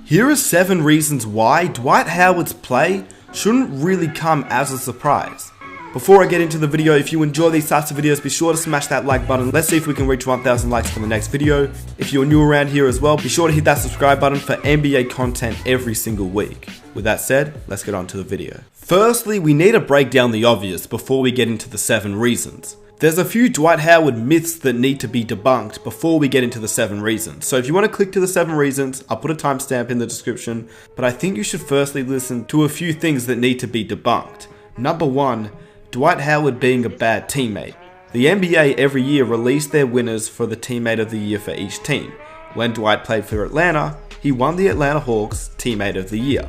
Here are 7 reasons why Dwight Howard's play shouldn't really come as a surprise. Before I get into the video, if you enjoy these types of videos, be sure to smash that like button. Let's see if we can reach 1,000 likes for the next video. If you're new around here as well, be sure to hit that subscribe button for NBA content every single week. With that said, let's get on to the video. Firstly, we need to break down the obvious before we get into the 7 reasons. There's a few Dwight Howard myths that need to be debunked before we get into the 7 reasons. So if you want to click to the 7 reasons, I'll put a timestamp in the description, but I think you should firstly listen to a few things that need to be debunked. Number 1, Dwight Howard being a bad teammate. The NBA every year released their winners for the teammate of the year for each team. When Dwight played for Atlanta, he won the Atlanta Hawks teammate of the year.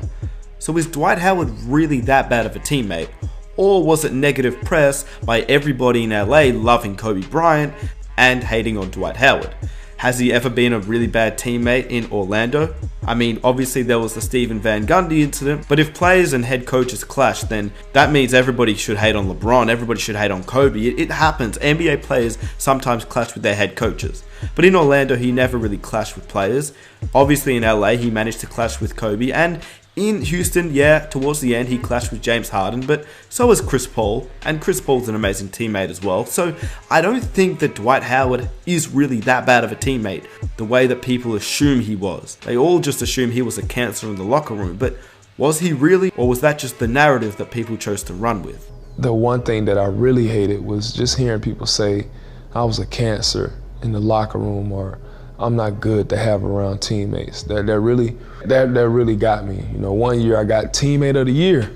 So is Dwight Howard really that bad of a teammate? Or was it negative press by everybody in LA loving Kobe Bryant and hating on Dwight Howard? Has he ever been a really bad teammate in Orlando? I mean, obviously there was the Stephen Van Gundy incident, but if players and head coaches clash, then that means everybody should hate on LeBron, everybody should hate on Kobe. It happens. NBA players sometimes clash with their head coaches. But in Orlando, he never really clashed with players. Obviously in LA, he managed to clash with Kobe, and in Houston, yeah, towards the end he clashed with James Harden, but so was Chris Paul, and Chris Paul's an amazing teammate as well. So I don't think that Dwight Howard is really that bad of a teammate the way that people assume he was. They all just assume he was a cancer in the locker room, but was he really, or was that just the narrative that people chose to run with? The one thing that I really hated was just hearing people say I was a cancer in the locker room, or I'm not good to have around teammates. That really got me. You know, one year I got teammate of the year,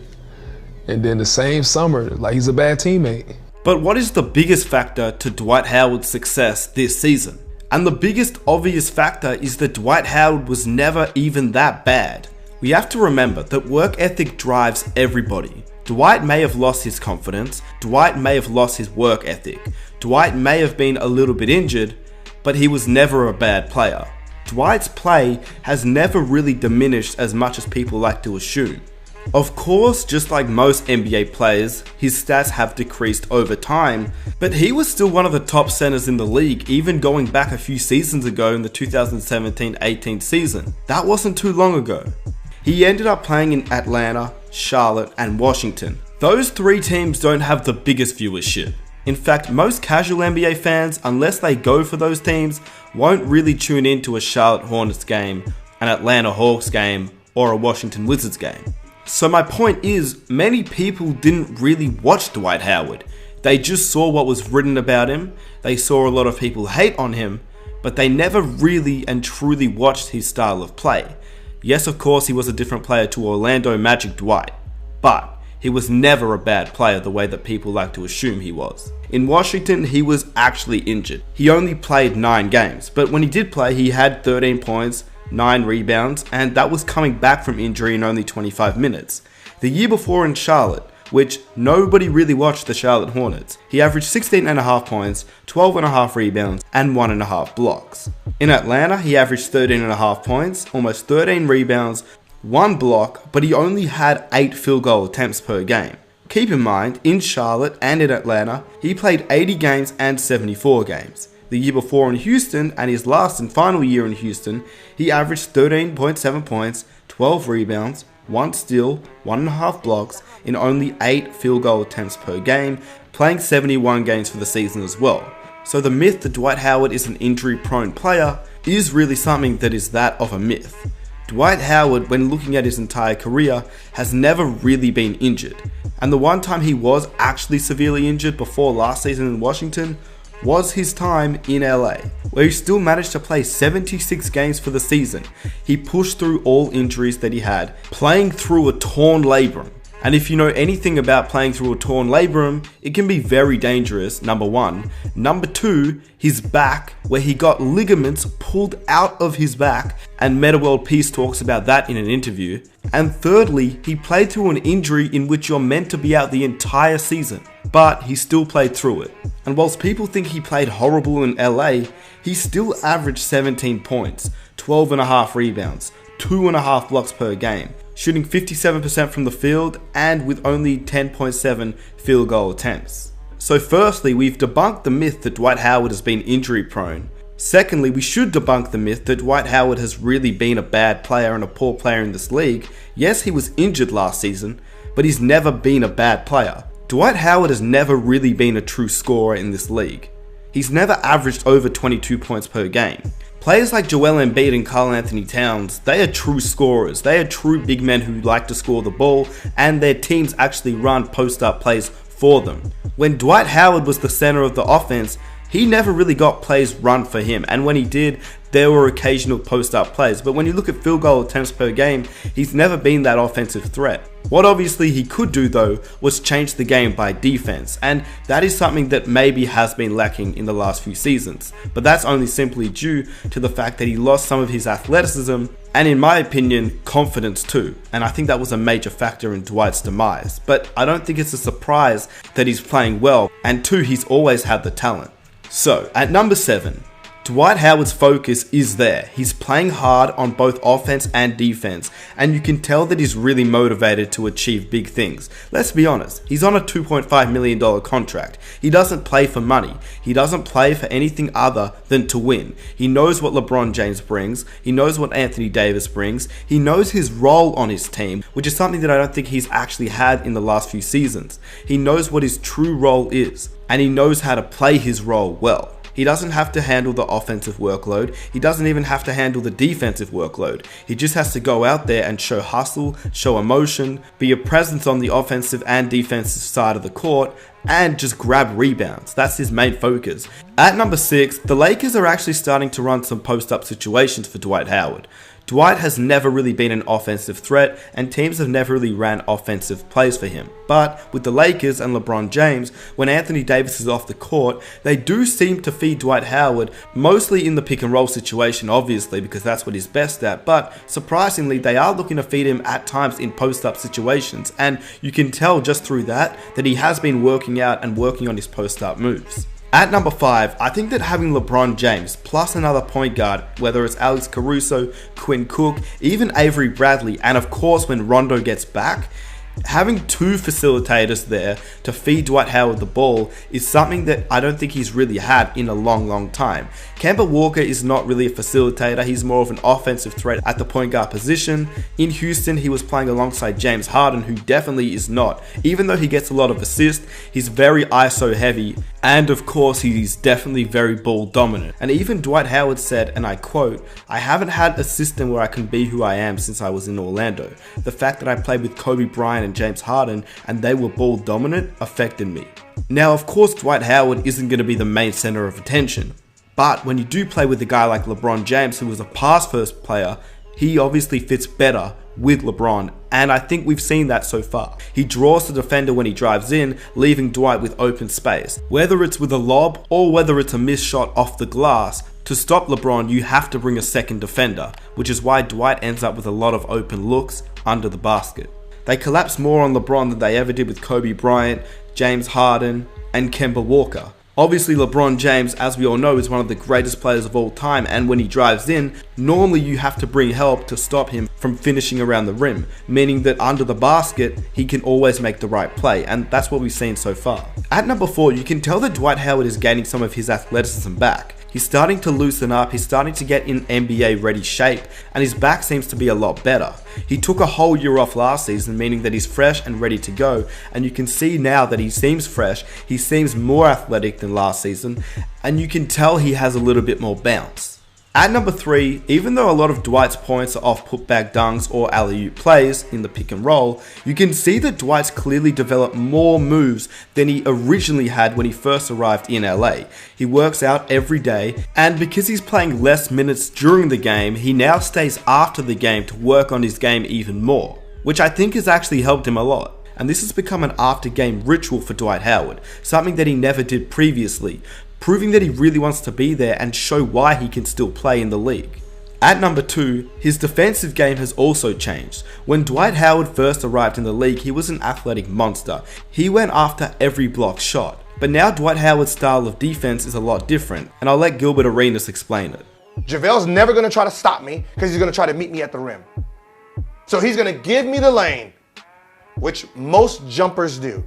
and then the same summer, like, he's a bad teammate. But what is the biggest factor to Dwight Howard's success this season? And the biggest obvious factor is that Dwight Howard was never even that bad. We have to remember that work ethic drives everybody. Dwight may have lost his confidence, Dwight may have lost his work ethic, Dwight may have been a little bit injured, but he was never a bad player. Dwight's play has never really diminished as much as people like to assume. Of course, just like most NBA players, his stats have decreased over time, but he was still one of the top centers in the league, even going back a few seasons ago in the 2017-18 season. That wasn't too long ago. He ended up playing in Atlanta, Charlotte, and Washington. Those 3 teams don't have the biggest viewership. In fact, most casual NBA fans, unless they go for those teams, won't really tune into a Charlotte Hornets game, an Atlanta Hawks game, or a Washington Wizards game. So my point is, many people didn't really watch Dwight Howard. They just saw what was written about him, they saw a lot of people hate on him, but they never really and truly watched his style of play. Yes, of course, he was a different player to Orlando Magic Dwight, but he was never a bad player the way that people like to assume he was. In Washington, he was actually injured. He only played 9 games, but when he did play, he had 13 points, 9 rebounds, and that was coming back from injury in only 25 minutes. The year before in Charlotte, which nobody really watched the Charlotte Hornets, he averaged 16.5 points, 12.5 rebounds, and 1.5 blocks. In Atlanta, he averaged 13.5 points, almost 13 rebounds, 1 block, but he only had 8 field goal attempts per game. Keep in mind, in Charlotte and in Atlanta, he played 80 games and 74 games. The year before in Houston, and his last and final year in Houston, he averaged 13.7 points, 12 rebounds, 1 steal, 1.5 blocks, in only 8 field goal attempts per game, playing 71 games for the season as well. So the myth that Dwight Howard is an injury-prone player is really something that is that of a myth. Dwight Howard, when looking at his entire career, has never really been injured. And the one time he was actually severely injured before last season in Washington was his time in LA, where he still managed to play 76 games for the season. He pushed through all injuries that he had, playing through a torn labrum. And if you know anything about playing through a torn labrum, it can be very dangerous, number 1. Number 2, his back, where he got ligaments pulled out of his back, and Metta World Peace talks about that in an interview. And thirdly, he played through an injury in which you're meant to be out the entire season, but he still played through it. And whilst people think he played horrible in LA, he still averaged 17 points, 12.5 rebounds, 2.5 blocks per game, shooting 57% from the field and with only 10.7 field goal attempts. So firstly, we've debunked the myth that Dwight Howard has been injury prone. Secondly, we should debunk the myth that Dwight Howard has really been a bad player and a poor player in this league. Yes, he was injured last season, but he's never been a bad player. Dwight Howard has never really been a true scorer in this league. He's never averaged over 22 points per game. Players like Joel Embiid and Karl Anthony Towns, they are true scorers. They are true big men who like to score the ball, and their teams actually run post-up plays for them. When Dwight Howard was the center of the offense, he never really got plays run for him, and when he did, there were occasional post-up plays. But when you look at field goal attempts per game, he's never been that offensive threat. What obviously he could do though was change the game by defense, and that is something that maybe has been lacking in the last few seasons. But that's only simply due to the fact that he lost some of his athleticism and, in my opinion, confidence too. And I think that was a major factor in Dwight's demise. But I don't think it's a surprise that he's playing well, and two, he's always had the talent. So, at number 7, Dwight Howard's focus is there. He's playing hard on both offense and defense, and you can tell that he's really motivated to achieve big things. Let's be honest, he's on a $2.5 million contract. He doesn't play for money. He doesn't play for anything other than to win. He knows what LeBron James brings. He knows what Anthony Davis brings. He knows his role on his team, which is something that I don't think he's actually had in the last few seasons. He knows what his true role is, and he knows how to play his role well. He doesn't have to handle the offensive workload. He doesn't even have to handle the defensive workload. He just has to go out there and show hustle, show emotion, be a presence on the offensive and defensive side of the court, and just grab rebounds. That's his main focus. At number 6, the Lakers are actually starting to run some post-up situations for Dwight Howard. Dwight has never really been an offensive threat, and teams have never really ran offensive plays for him. But with the Lakers and LeBron James, when Anthony Davis is off the court, they do seem to feed Dwight Howard, mostly in the pick and roll situation, obviously, because that's what he's best at. But surprisingly, they are looking to feed him at times in post-up situations, and you can tell just through that he has been working out and working on his post-up moves. At number 5, I think that having LeBron James plus another point guard, whether it's Alex Caruso, Quinn Cook, even Avery Bradley, and of course when Rondo gets back, having two facilitators there to feed Dwight Howard the ball is something that I don't think he's really had in a long time. Kemba Walker is not really a facilitator. He's more of an offensive threat at the point guard position. In Houston, he was playing alongside James Harden, who definitely is not. Even though he gets a lot of assists, he's very ISO heavy, and of course he's definitely very ball dominant. And even Dwight Howard said, and I quote, "I haven't had a system where I can be who I am since I was in Orlando. The fact that I played with Kobe Bryant and James Harden and they were ball dominant affected me." Now, of course, Dwight Howard isn't going to be the main center of attention, but when you do play with a guy like LeBron James, who was a pass first player, he obviously fits better with LeBron, and I think we've seen that so far. He draws the defender when he drives in, leaving Dwight with open space. Whether it's with a lob or whether it's a missed shot off the glass, to stop LeBron, you have to bring a second defender, which is why Dwight ends up with a lot of open looks under the basket. They collapse more on LeBron than they ever did with Kobe Bryant, James Harden, and Kemba Walker. Obviously, LeBron James, as we all know, is one of the greatest players of all time, and when he drives in, normally you have to bring help to stop him from finishing around the rim, meaning that under the basket, he can always make the right play, and that's what we've seen so far. At number 4, you can tell that Dwight Howard is gaining some of his athleticism back. He's starting to loosen up, he's starting to get in NBA ready shape, and his back seems to be a lot better. He took a whole year off last season, meaning that he's fresh and ready to go, and you can see now that he seems fresh, he seems more athletic than last season, and you can tell he has a little bit more bounce. At number 3, even though a lot of Dwight's points are off putback dunks or alley-oop plays in the pick and roll, you can see that Dwight's clearly developed more moves than he originally had when he first arrived in LA. He works out every day, and because he's playing less minutes during the game, he now stays after the game to work on his game even more, which I think has actually helped him a lot. And this has become an after-game ritual for Dwight Howard, something that he never did previously, proving that he really wants to be there and show why he can still play in the league. At number 2, his defensive game has also changed. When Dwight Howard first arrived in the league, he was an athletic monster. He went after every block shot. But now Dwight Howard's style of defense is a lot different, and I'll let Gilbert Arenas explain it. JaVale's never going to try to stop me because he's going to try to meet me at the rim. So he's going to give me the lane, which most jumpers do.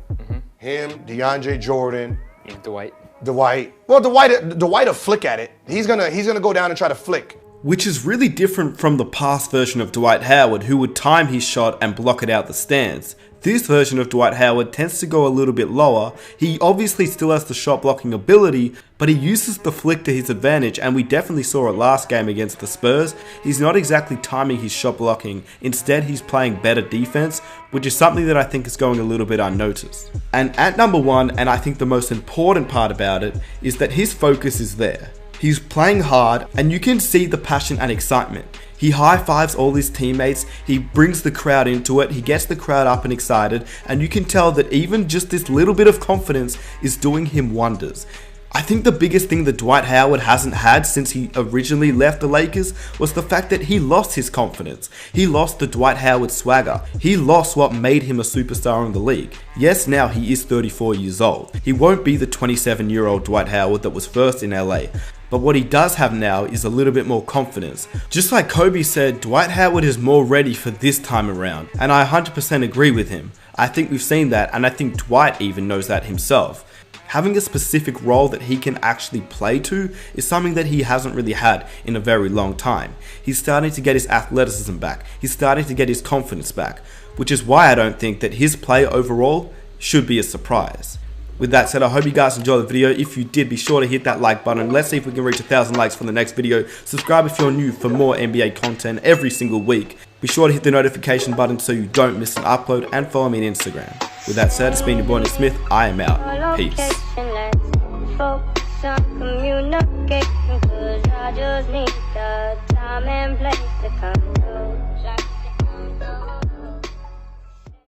Him, DeAndre Jordan, Dwight. Dwight will flick at it. He's gonna go down and try to flick. Which is really different from the past version of Dwight Howard, who would time his shot and block it out the stands. This version of Dwight Howard tends to go a little bit lower. He obviously still has the shot blocking ability, but he uses the flick to his advantage, and we definitely saw it last game against the Spurs. He's not exactly timing his shot blocking, instead he's playing better defense, which is something that I think is going a little bit unnoticed. And at number one, and I think the most important part about it, is that his focus is there. He's playing hard, and you can see the passion and excitement. He high-fives all his teammates, he brings the crowd into it, he gets the crowd up and excited, and you can tell that even just this little bit of confidence is doing him wonders. I think the biggest thing that Dwight Howard hasn't had since he originally left the Lakers was the fact that he lost his confidence. He lost the Dwight Howard swagger. He lost what made him a superstar in the league. Yes, now he is 34 years old. He won't be the 27-year-old Dwight Howard that was first in LA. But what he does have now is a little bit more confidence. Just like Kobe said, Dwight Howard is more ready for this time around. And I 100% agree with him. I think we've seen that, and I think Dwight even knows that himself. Having a specific role that he can actually play to is something that he hasn't really had in a very long time. He's starting to get his athleticism back. He's starting to get his confidence back, which is why I don't think that his play overall should be a surprise. With that said, I hope you guys enjoyed the video. If you did, be sure to hit that like button. Let's see if we can reach 1,000 likes for the next video. Subscribe if you're new for more NBA content every single week. Be sure to hit the notification button so you don't miss an upload, and follow me on Instagram. With that said, it's been your boy Nick Smith. I am out. Peace. Focus on communication, 'cause I just need the time and place to come through.